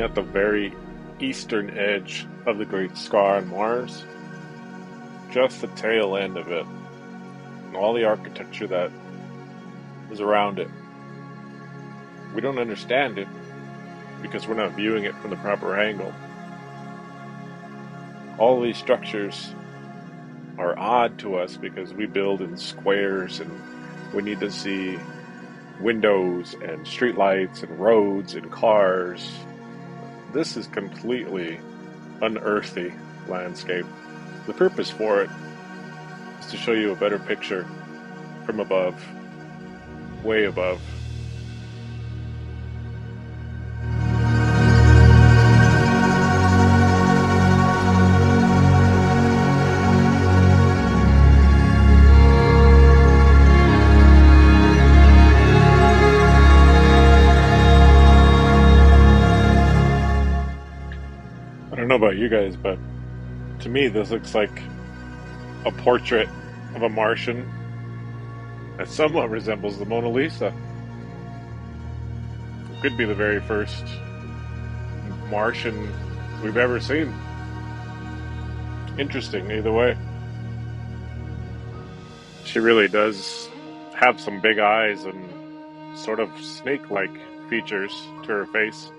at the very eastern edge of the Great Scar on Mars, just the tail end of it, and all the architecture that is around it. We don't understand it because we're not viewing it from the proper angle. All these structures are odd to us because we build in squares and we need to see windows and streetlights and roads and cars. This is completely unearthly landscape. The purpose for it is to show you a better picture from above, way above. I don't know about you guys, but to me this looks like a portrait of a Martian that somewhat resembles the Mona Lisa. It could be the very first Martian we've ever seen. Interesting, either way. She really does have some big eyes and sort of snake-like features to her face.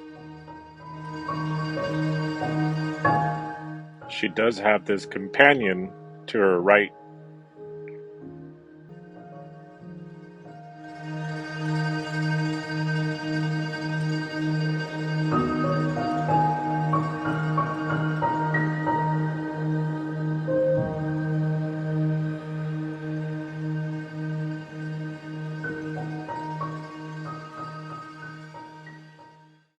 She does have this companion to her right